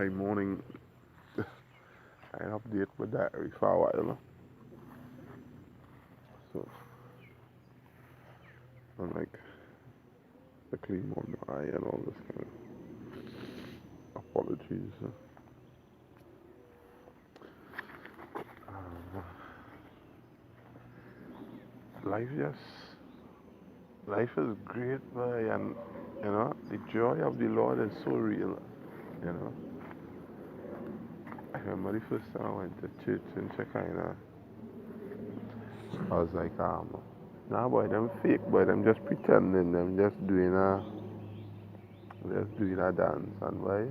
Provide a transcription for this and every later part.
time morning, I update my diary for a while. So, I'm like, the clean on my eye and all this kind of apologies. Um, life just, life is great, boy, and the joy of the Lord is so real. You know, I remember the first time I went to church in Shekinah, I was like, nah, boy, them fake, boy, them just pretending, them just doing a dance, and boy,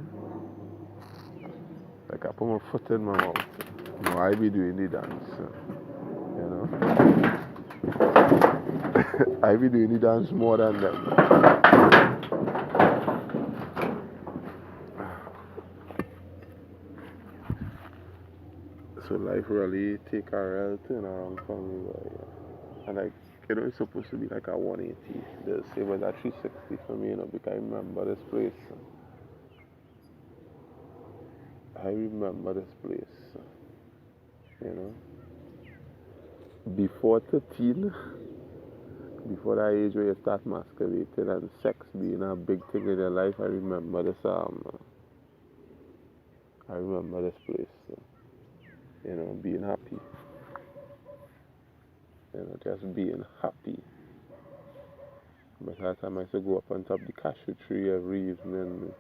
like I put my foot in my mouth. No, I be doing the dance, you know. I be doing the dance more than them. So life really take a real turn around for me, boy. And like, it's supposed to be like a 180. They say, but a 360 for me, because I remember this place. I remember this place, you know. Before 13, before that age where you start masturbating and sex being a big thing in your life, I remember this place, being happy, just being happy. But that time I used to go up on top of the cashew tree every evening,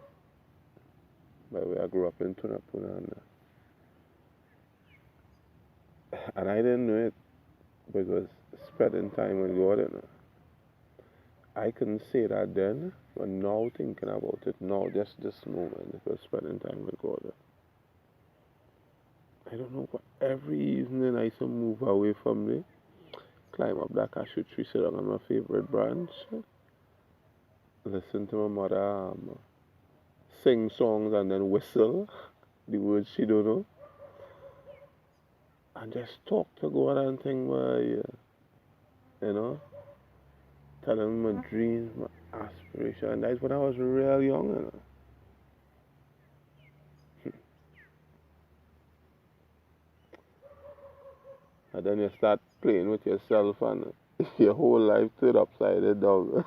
by the way I grew up in Tunapuna, and I didn't know it, but it was spending time with God, I couldn't say that then, but now thinking about it, now just this moment, it was spending time with God. I don't know, but every evening I used to move away from me, climb up that cashew tree, sit down on my favorite branch, listen to my mother sing songs and then whistle the words she don't know, and just talk to God and think, you know, tell him my dreams, my aspirations. And that's when I was real young. And then you start playing with yourself and your whole life turned upside down.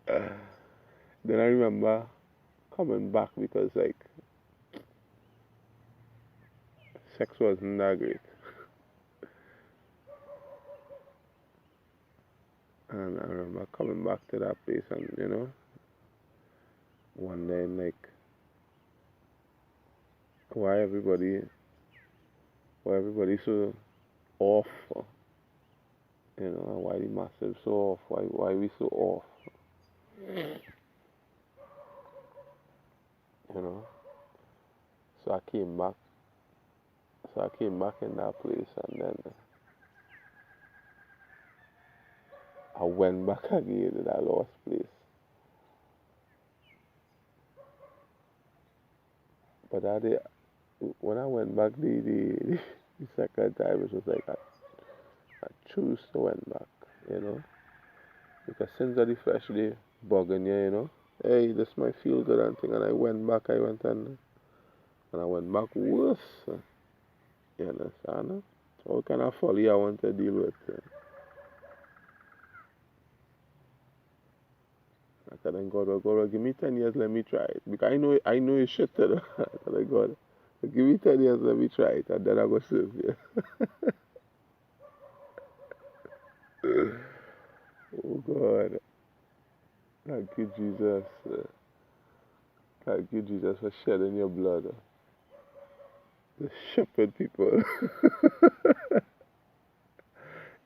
Then I remember coming back because like sex wasn't that great. And I remember coming back to that place and wondering like why everybody why everybody so off, and why the massive so off, why we so off, you know. So I came back in that place and then I went back again to that lost place. But when I went back the second time, it was like I choose to went back, you know, because since the flesh they bugging you, hey, this might feel good and thing, and I went back, and I went back worse, you understand? So what kind of folly I want to deal with? I tell them, God, give me 10 years, let me try it. Because I know it's shit, I tell them, God, give me 10 years, let me try it, and then I go serve you. Oh, God. Thank you, Jesus. Thank you, Jesus, for shedding your blood. The shepherd people.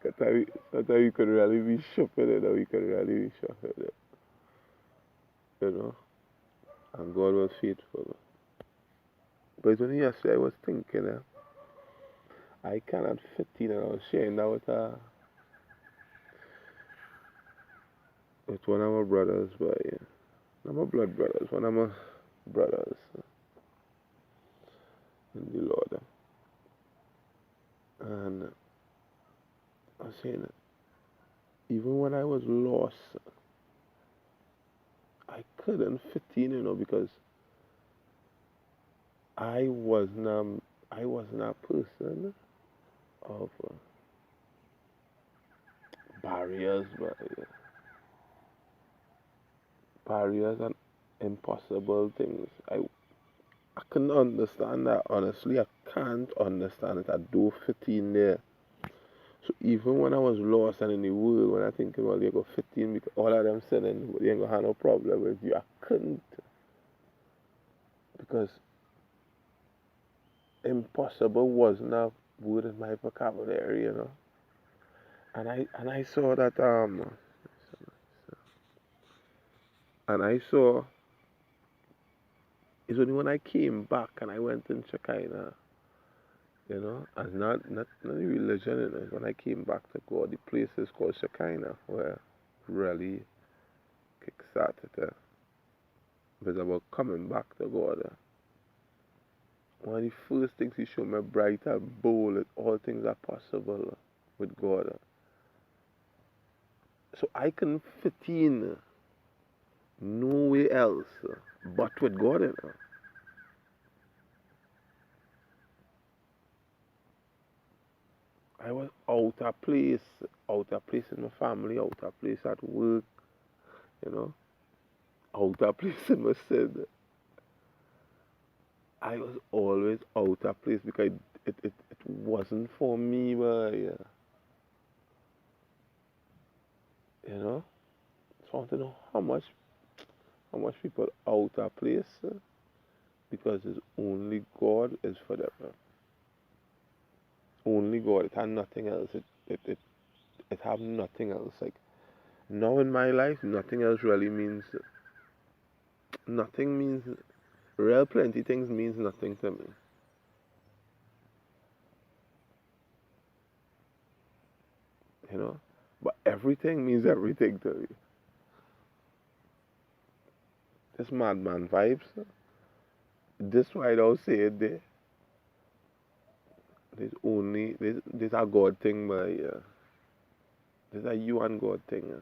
Sometimes you could really be shepherded, or you could really be shepherded, you know. And God was faithful. But it's only yesterday I was thinking, I cannot fit in, and I was sharing that with one of my brothers, but not my blood brothers, one of my brothers in the Lord. And I was saying, even when I was lost, I couldn't fit in, because I wasn't a person of barriers, but barriers and impossible things. I can understand that. Honestly, I can't understand it. I do fit in there. So even when I was lost and in the world, when I think, well, you go fit in because all of them sinning, but you ain't gonna have no problem with you. I couldn't because impossible wasn't a word in my vocabulary, you know. And I saw that and I saw it's only when I came back and I went in Shekinah, you know, and not the religion, you know, when I came back to God, the place is called Shekinah where really kick started. It was about coming back to God. One of the first things he showed me bright and bold that all things are possible with God. So I can fit in nowhere else but with God. You know. I was out of place in my family, out of place at work, you know, out of place in my sin. I was always out of place because it wasn't for me, but you know. So I want to know how much people out of place because it's only God is for them. Only God. It had nothing else. It have nothing else. Like now in my life, nothing else really means nothing means real plenty things means nothing to me. You know? But everything means everything to me. This madman vibes. This why I don't say it there. This a God thing, but this a you and God thing.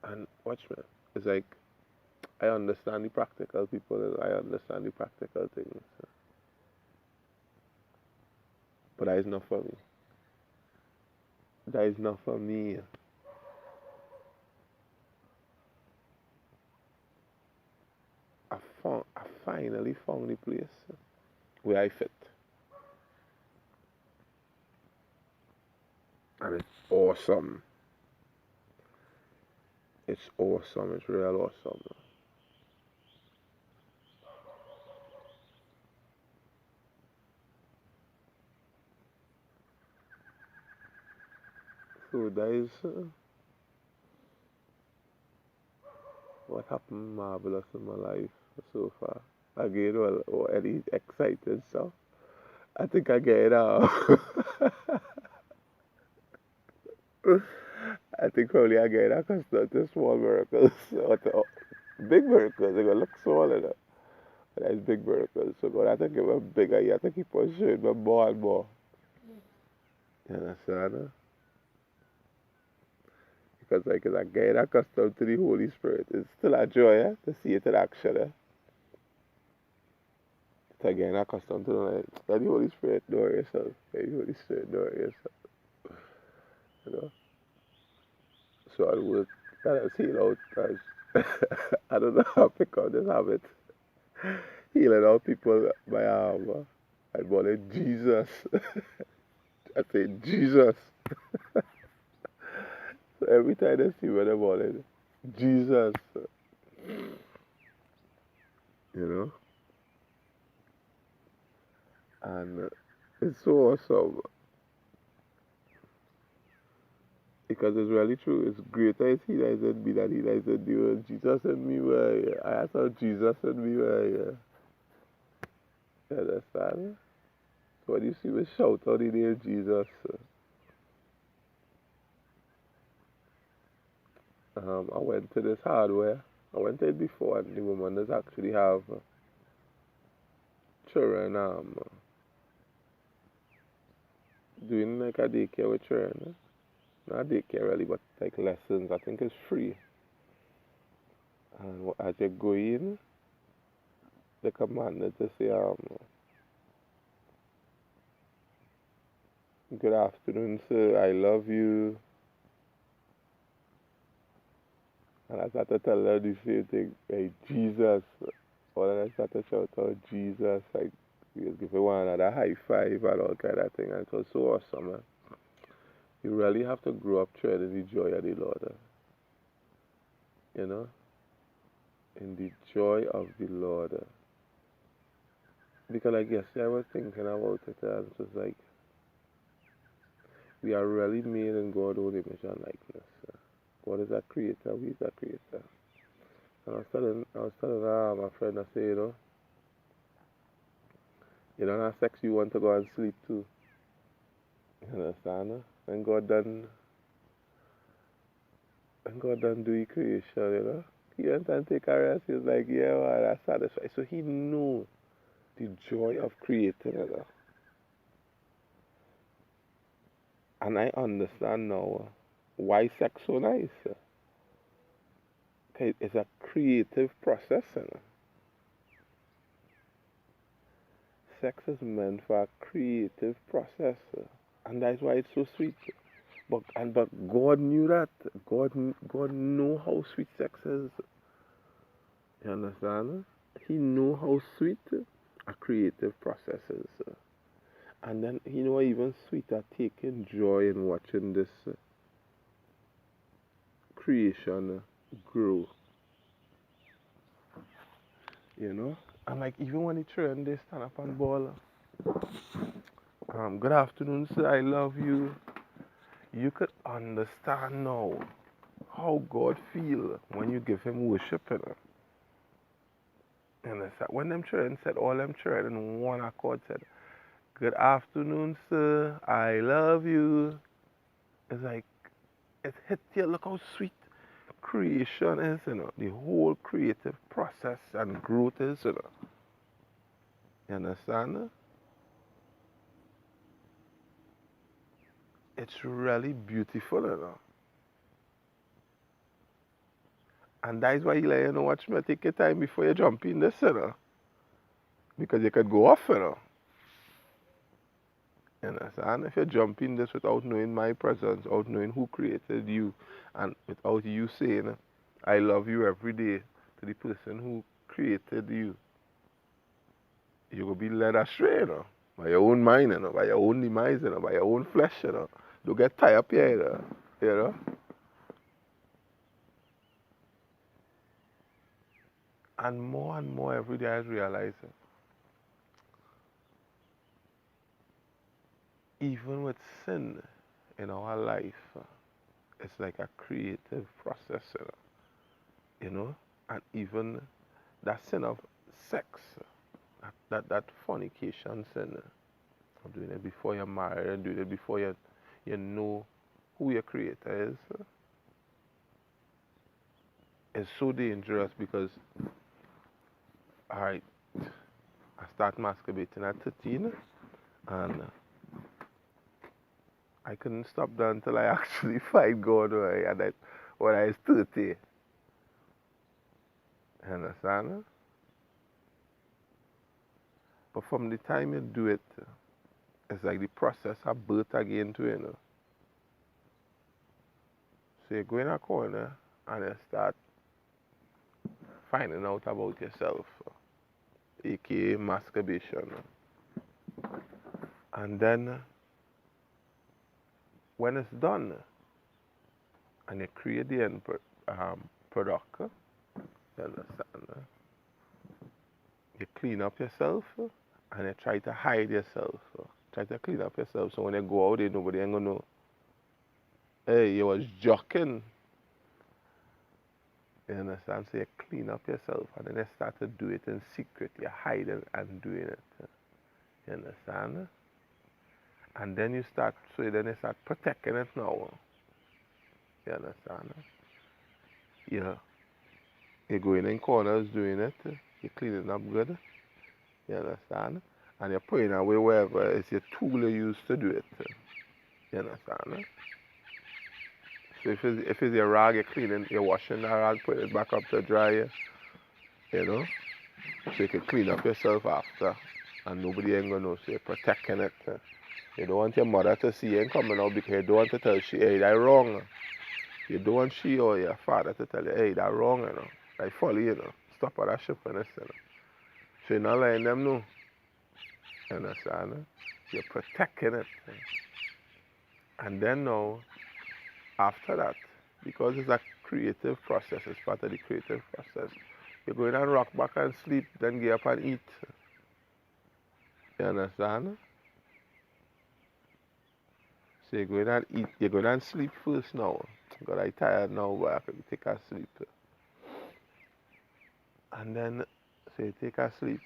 And watch me. It's like I understand the practical people. I understand the practical things, but that is not for me. That is not for me. I finally found the place where I fit, and it's awesome. It's awesome. It's real awesome. So that is what happened marvelous in my life so far. Again, well, any excited stuff. I think I get it out. I think probably I get accustomed to small miracles. Or to big miracles, they're gonna look small enough. But that's big miracles. So God, I have to give them bigger. You have to keep on showing me more and more. You understand? Because like as I get accustomed to the Holy Spirit, it's still a joy to see it in action. It's again accustomed to like, let the Holy Spirit know yourself. Let the Holy Spirit know yourself. You know? So I would kind of see it out as I don't know how to pick up this habit. Healing out people by I call it Jesus. I say Jesus. So every time they see me, they call it Jesus. You know? And it's so awesome because it's really true. It's greater is He that is in me than He that is in the world. Jesus in me, where I asked how Jesus in me, where you understand? So when you see me shout out the name Jesus, I went to this hardware. I went there before, and the woman does actually have children doing like a daycare with children. Not daycare really, but like lessons. I think it's free. And as you go in, the commandment to say, good afternoon, sir, I love you. And I started to tell her the same thing, hey, Jesus. All of them started to shout out, Jesus. Like, we was giving one another high five and all kind of thing. And it was so awesome, man. You really have to grow up treading the joy of the Lord. You know? In the joy of the Lord. Because like yesterday I was thinking about it and it was like, we are really made in God's own image and likeness. God is a creator, we is a creator. And I was telling my friend, I say, you don't have sex, you want to go and sleep too. You understand? When God done do his creation, he went and take a rest. He was like, yeah, man, that's satisfied. So he knew the joy of creating. And I understand now why sex so nice. 'Cause it's a creative process. Sex is meant for a creative process. And that's why it's so sweet. But God knew that. God know how sweet sex is. You understand? He know how sweet a creative process is. And then he know even sweeter taking joy in watching this creation grow. You know? And like even when the children they stand up and ball, good afternoon, sir, I love you. You could understand now how God feel when you give him worship. You understand? When them children said, all them children in one accord said, good afternoon, sir, I love you. It's like, it hit you, look how sweet creation is, the whole creative process and growth is. You understand? It's really beautiful. And that is why you like, watch me take your time before you jump in this. Because you could go off. You understand? If you jump in this without knowing my presence, without knowing who created you, and without you saying, I love you every day to the person who created you, you will be led astray. By your own mind, by your own demise, by your own flesh. Don't get tied up here. And more every day I realize it. Even with sin in our life, it's like a creative process, you know? And even that sin of sex, that fornication sin, of doing it before you're married, and doing it before you know who your creator is so dangerous because, all right, I start masturbating at 13, and I couldn't stop that until I actually find God when I was 30. You understand? But from the time you do it, it's like the process of birth again too. So you go in a corner and you start finding out about yourself, aka masturbation. And then when it's done and you create the end product, you understand? You clean up yourself and you try to hide yourself. Try to clean up yourself so when you go out there, nobody ain't gonna know. Hey, you was joking. You understand? So you clean up yourself and then you start to do it in secret. You hide it and doing it. You understand? And then you start protecting it now. You understand? You're going in corners doing it. You're cleaning up good. You understand? And you're putting away wherever it's your tool you use to do it. You understand? So if it's your rag, you're cleaning, you're washing the rag, put it back up to dry. You know? so you can clean up yourself after, and nobody ain't gonna know, so you're protecting it. You don't want your mother to see you coming out because you don't want to tell she, hey, that wrong. You don't want she or your father to tell you, hey, that wrong, Like follow stop all that shit for this, So you're not letting them know. You understand? You're protecting it. And then now, after that, because it's a creative process, it's part of the creative process, you go in and rock back and sleep, then get up and eat. You understand? So you go in and eat, you go in and sleep first now. Because I'm tired now, but I can take a sleep. And then, so you take a sleep,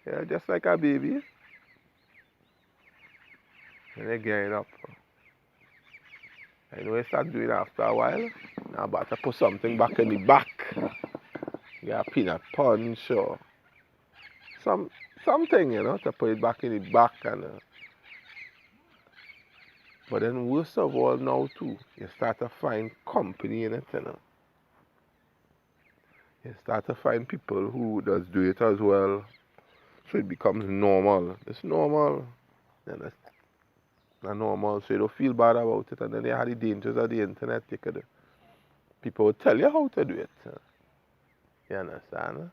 yeah, just like a baby. And you get up. And you start doing after a while, now about to put something back in the back. Yeah, peanut punch or something, to put it back in the back. But then worst of all now too, you start to find company in it, You start to find people who does do it as well. So it becomes normal. It's normal. And it's not normal, so you don't feel bad about it. And then you have the dangers of the internet. People will tell you how to do it. You understand?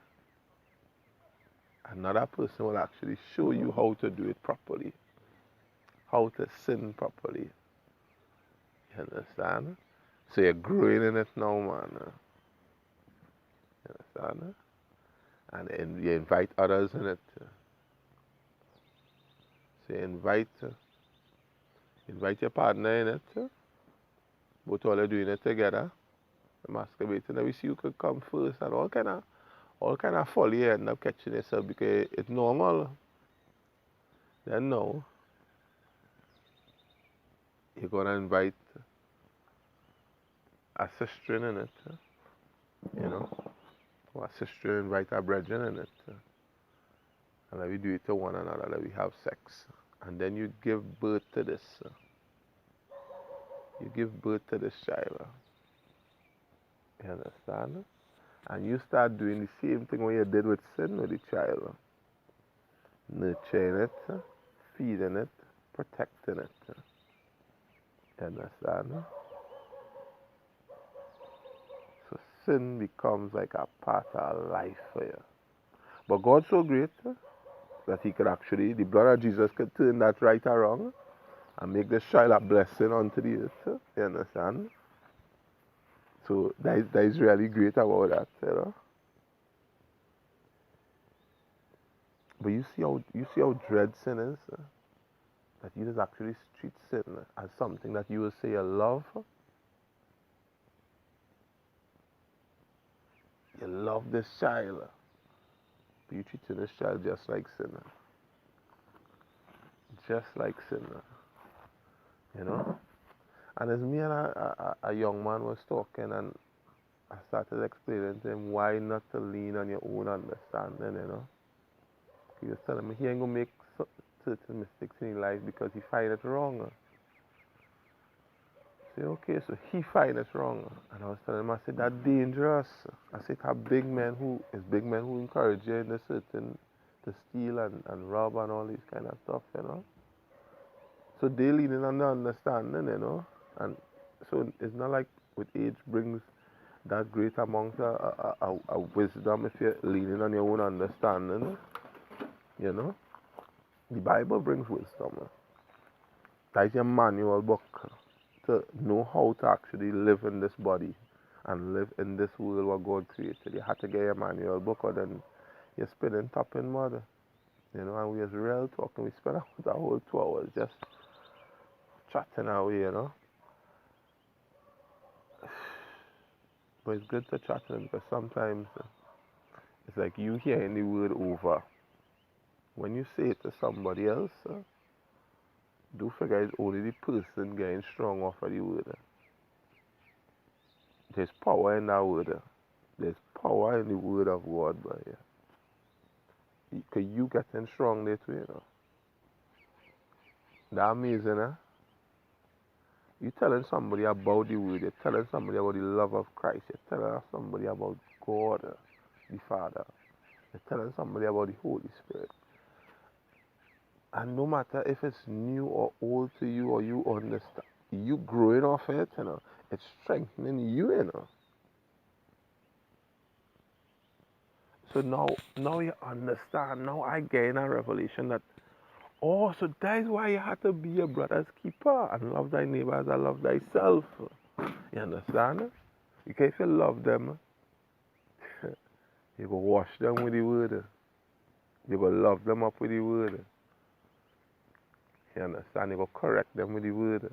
Another person will actually show you how to do it properly, how to sin properly. You understand? So you're growing in it now, man. You understand? And you invite others in it. So you invite your partner in it. Both all are doing it together. Masturbating. And we see who could come first and all kind of folly you end up catching yourself because it's normal. Then now, you're going to invite a sister in it, or a sister invite a brethren in it. And then we do it to one another, that we have sex. And then you give birth to this. You give birth to this child. You understand? And you start doing the same thing what you did with sin with the child. Nurturing it, feeding it, protecting it. You understand? So sin becomes like a part of life for you. But God's so great that he could actually, the blood of Jesus could turn that right around and make this child a blessing unto the earth. You understand? So that is really great about that, But you see how dread sin is? That you just actually treat sin as something that you will say you love. You love this child. But you treat this child just like sin. Just like sin. And as me and a young man was talking, and I started explaining to him why not to lean on your own understanding. He was telling me he ain't gonna make certain mistakes in his life because he find it wrong. I say, okay, so he find it wrong. And I was telling him, I said, that's dangerous. I said, have big men who encourage you in the certain to steal and rob and all these kind of stuff. So they leaning on the understanding, And so it's not like with age brings that great amount of wisdom if you're leaning on your own understanding, The Bible brings wisdom. That is your manual book to know how to actually live in this body and live in this world what God created. You have to get your manual book or then you're spinning top in mud. And we was real talking. We spent the whole 2 hours just chatting away, But it's good to chat because sometimes it's like you hearing the word over. When you say it to somebody else, don't forget it's only the person getting strong off of the word. There's power in that word. There's power in the word of God, but Because you getting strong that way, That's amazing, You telling somebody about the word, you're telling somebody about the love of Christ, you're telling somebody about God, the Father. You're telling somebody about the Holy Spirit. And no matter if it's new or old to you or you understand, you growing off it, it's strengthening you, So now you understand. Now I gain a revelation that, oh, so that's why you have to be a brother's keeper and love thy neighbor as I love thyself. You understand? Because if you love them, you go wash them with the word. You go love them up with the word. You understand? You go correct them with the word.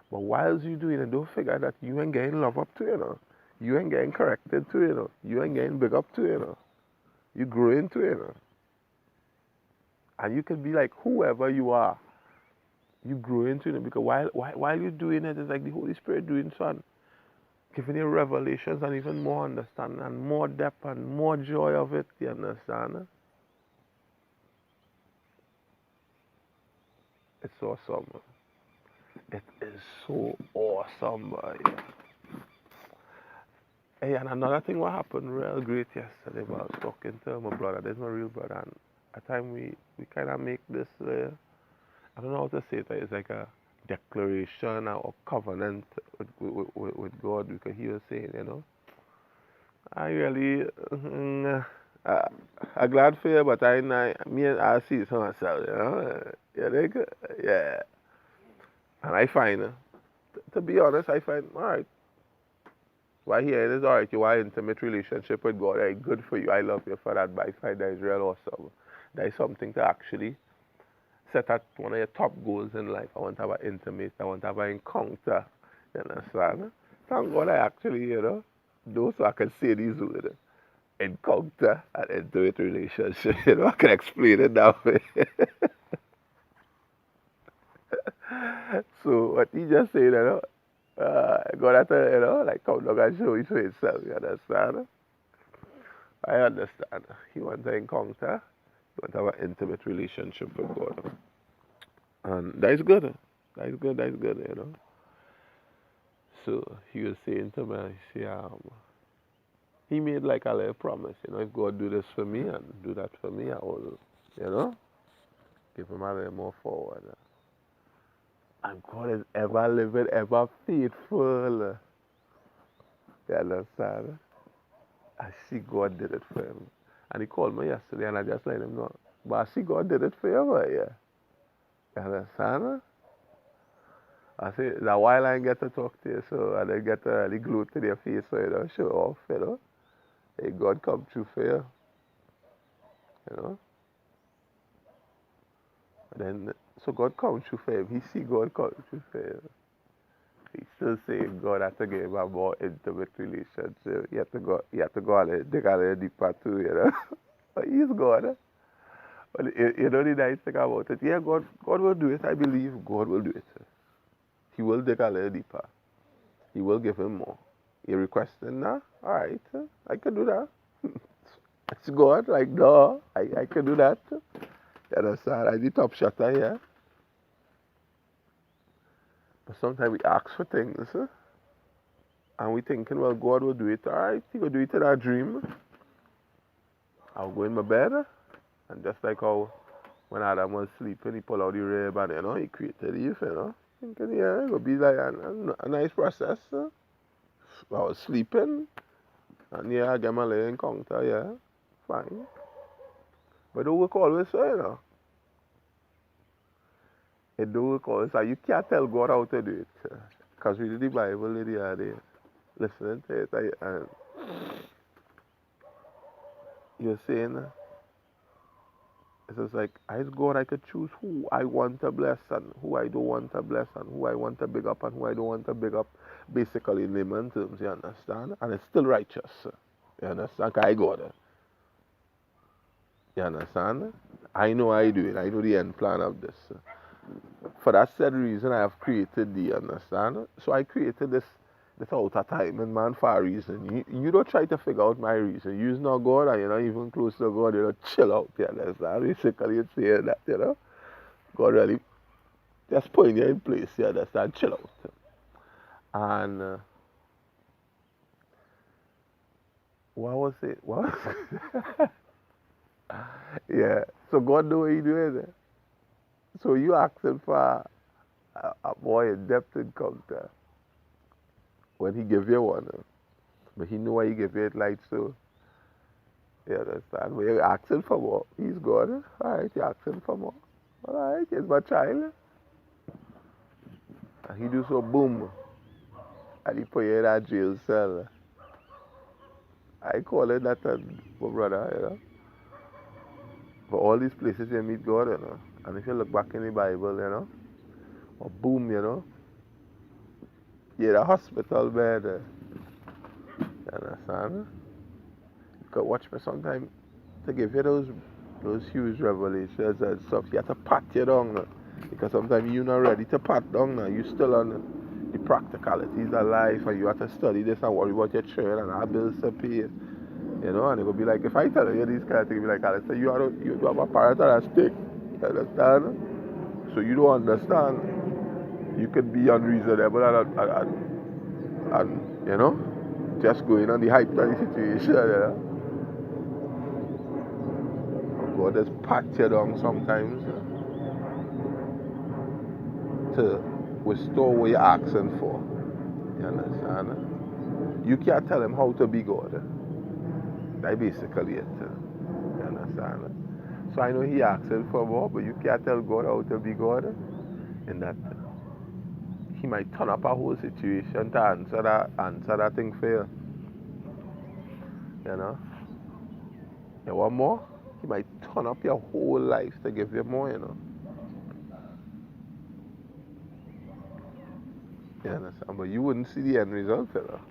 But whilst you doing it, don't forget that you ain't getting love up to, You ain't getting corrected to, You ain't getting big up to, You grow into it, And you can be like whoever you are. You grow into it because while you're doing it, it's like the Holy Spirit doing something, giving you revelations and even more understanding and more depth and more joy of it. You understand? It's awesome. It is so awesome, boy. Hey, and another thing what happened real great yesterday, but I was talking to my brother. There's my real brother, and at time we kind of make this, I don't know how to say it. It's like a declaration or covenant with God, because he was saying, I really, I'm glad for you, but I see it for myself, Yeah, yeah. And I find, to be honest, I find, all right. Why here it is alright, you want intimate relationship with God, right? Good for you. I love you for that, but I find that is real awesome. That is something to actually set at one of your top goals in life. I want to have an intimate, I want to have an encounter. You understand? Thank God I actually, know so I can say these words. Encounter and intimate relationship. I can explain it that way. So what he just said, God had to, like come down and show it for himself, you understand? I understand. He wants to encounter, he wants to have an intimate relationship with God. And that is good. That is good, that is good. So he was saying to me, he made like a little promise, if God do this for me and do that for me, I will, give him a little more forward. And God is ever living, ever faithful. You understand? I see God did it for him. And he called me yesterday and I just let him know. But I see God did it for you, but yeah. You understand? I say, that while I get to talk to you, so I didn't get to really glue to their face, so show off, Hey, God come true for you. And then, so God come true for him. He see God come true for him. He still saying God had to give him a more intimate relationship. He had to go dig a little deeper too, But he's God. But the nice thing about it, yeah, God will do it. I believe God will do it. He will dig a little deeper. He will give him more. He requested now. All right, I can do that. It's God. Like, no, I can do that. You understand? I'm the top shotter here. But sometimes we ask for things, and we thinking, well, God will do it. All right, He will do it in our dream. I'll go in my bed, and just like how when Adam was sleeping, he pulled out the rib, and he created Eve, Thinking, yeah, it will be like a nice process. I was sleeping, and yeah, I get my little encounter, yeah, fine. But it don't work always so, It don't work always so. You can't tell God how to do it. Because reading the Bible the other day, listening to it, and you're saying, it's just like, as God, I could choose who I want to bless and who I don't want to bless and who I want to big up and who I don't want to big up, basically in layman terms, you understand? And it's still righteous. You understand? 'Cause I got it. You understand? I know I do it. I know the end plan of this. For that said reason, I have created the, understand? So I created this out of time and man for a reason. You don't try to figure out my reason. You're not God and you're not even close to God. Chill out, you understand? Basically, it's saying that, God really just putting you in place, you understand? Chill out. And what was it? What was it? Yeah. So God know what he doing. So you asking for a more in-depth encounter when he give you one. But he know why he give you it like so. You understand? But you're asking for more. He's God. Alright, you're asking for more. Alright, he's my child. And he do so boom. And he put you in that jail cell. I call it that, my brother, you know. But all these places you meet God, you know. And if you look back in the Bible, you know, or boom, you know, you're in a hospital bed. You understand? You could watch me sometime to give you those huge revelations and stuff. You have to pat you down now. Because sometimes you're not ready to pat down now. You're still on the practicalities of life and you have to study this and worry about your children and our bills to pay. You know, and it will be like, if I tell you these kind of things, it'll be like, Alistair, you have a parent at stake. You understand? So you don't understand. You could be unreasonable and you know, just going on the hype of the situation, you know. God just pat you down sometimes to restore what you're asking for. You understand? You can't tell him how to be God. That's basically it. You understand? So I know he asking for more, but you can't tell God how to be God. In that he might turn up a whole situation to answer that thing for you. You know? You want more? He might turn up your whole life to give you more, you know. You understand? But you wouldn't see the end result, you know.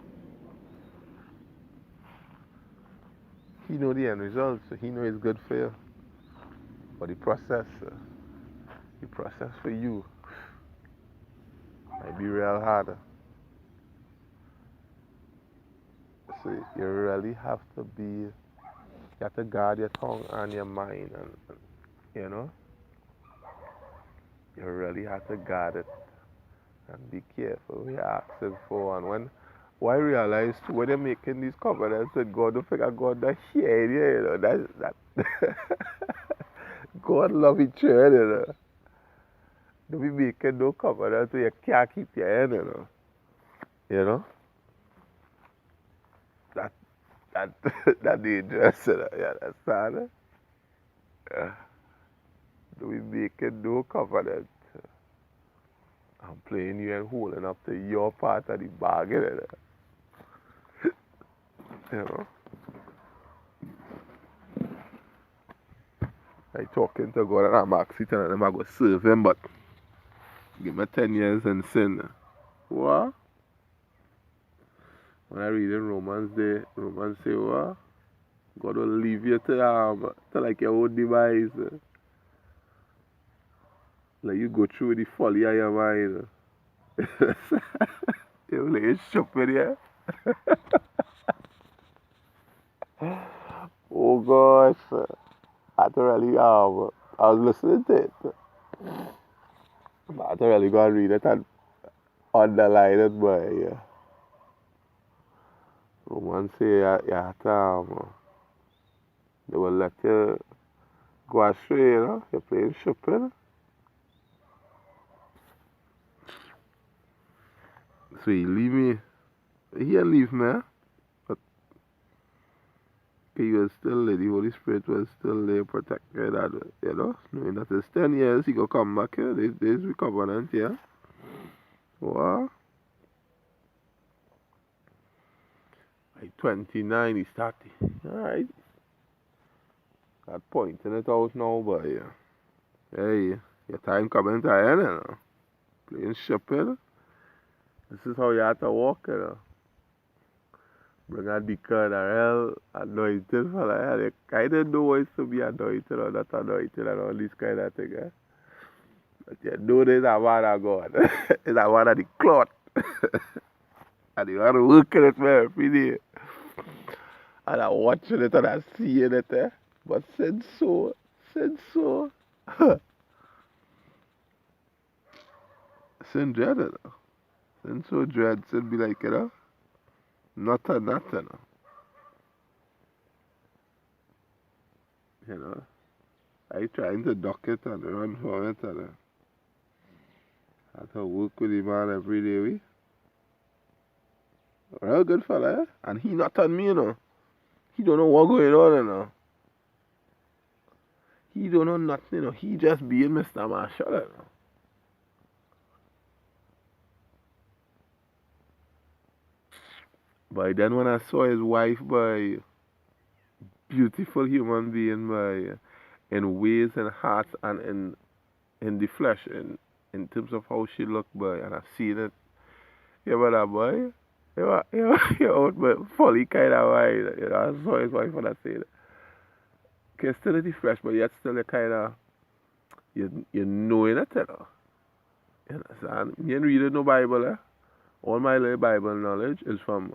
He know the end result, so he know it's good for you. But the process for you might be real hard. So you really have to guard your tongue and your mind, and you know, you really have to guard it and be careful what you're asking for. And what I realize too, when you're making these covenants with God, don't figure God that here, you know, that God love each other, you know. Don't be making no covenant so you can't keep your end, you know. You know? That that that dangerous, you know. You understand? Yeah. Don't be making no covenant. I'm playing you and holding up to your part of the bargain, you know. You know? I talking to God and I'm actually telling him I go serve him, but give me 10 years in sin. What? When I read in Romans say what? God will leave you to like your own device. Like you go through the folly of your mind. You like shopping here. Oh gosh. I don't really I was listening to it. But I don't really go and read it and underline it, but yeah. Romans say you have to they will let you go astray, you know. You're playing shopping. So he leave me. He didn't leave me, but he was still there. The Holy Spirit was still there protecting that, you know. Knowing that it's 10 years, he go come back here. There's the covenant here. What? Like 29, he's 30. Alright. That pointing it out now, but yeah. Hey, your time coming to an end, you know. Playing shopping. This is how you have to walk, you know. Bring a deacon or hell anointed for like hell. You kind of know what it's to be anointed or not anointed and all this kind of thing, eh? But you know there's a man of God. There's a man of the cloth. And you want to work in it, man, every day. And I'm watching it and I'm seeing it, eh? But sin so. Sin dread, you know. Sin so dread, sin be like, you know, nothing, you know. You know, I trying to duck it and run from it and I have to work with the man every day. We. Real good fella, eh? And he not on me, you know. He don't know what going on, you know. He don't know nothing, you know. He just being Mr. Marshall, you know. But then when I saw his wife, boy, beautiful human being, boy, in ways and hearts and in the flesh, in terms of how she looked, boy, and I seen it. Yeah, brother, boy. You out, but fully kind of way. You know, I saw his wife when I said it. Okay, still in the flesh, but yet still a kind of, you know it, you know. You understand? Me ain't reading no Bible, eh? All my little Bible knowledge is from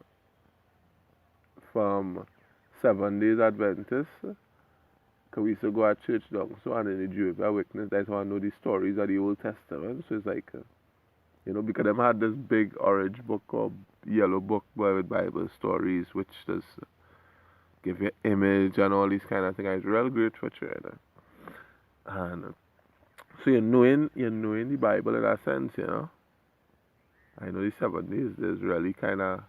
7 Days Adventist. Cause we used to go at church down so and in the Jehovah Witness, that's why I know the stories of the Old Testament. So it's like, you know, because them had this big orange book or yellow book boy, with Bible stories, which does give you image and all these kind of things. It's real great for children. And so you're knowing the Bible in that sense, you know. I know the 7 days there's really kind of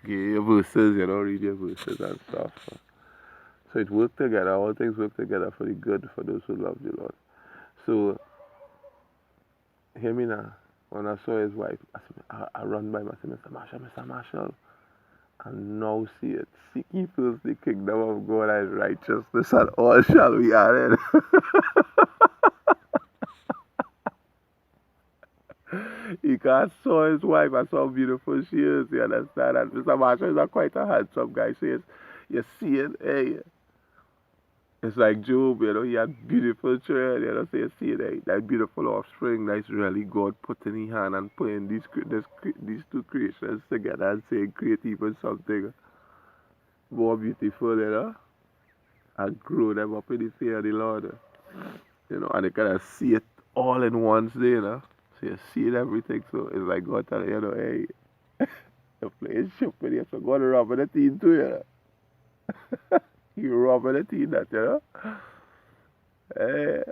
give you verses, you know, read your verses and stuff. So it worked together. All things work together for the good for those who love the Lord. So hear me now. When I saw his wife, I run by him. I said, Mr. Marshall, Mr. Marshall. And now see it. Seek ye first the kingdom of God and righteousness, and all shall be added. Because I saw his wife, I saw how beautiful she is, you understand? And Mr. Marshall is quite a handsome guy. So you see it, hey, it's like Job, you know, he had beautiful children, you know, so you see that, that beautiful offspring, that's really God putting his hand and putting these two creations together and saying, create even something more beautiful, you know, and grow them up in the fear of the Lord, you know, and you kind of see it all in one day, you know, so you see it everything, so it's like God telling you, you know, hey, you're playing ship with you, so God robbing the team too, you know. You robbing the team that, you know.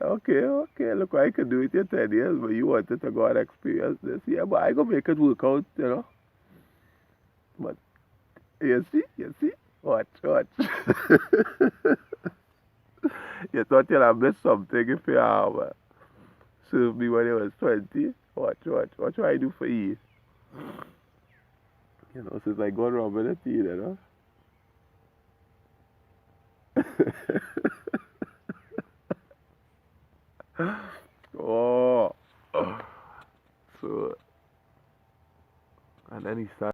Okay, look, I can do it in 10 years, but you wanted to go and experience this. Yeah, but I gonna make it work out, you know. But you see, watch. You thought you'd have missed something if you have served me when you was 20. Watch what I do for you. You know, so it's like God robbing the tea, you know. Oh, so, and then he started.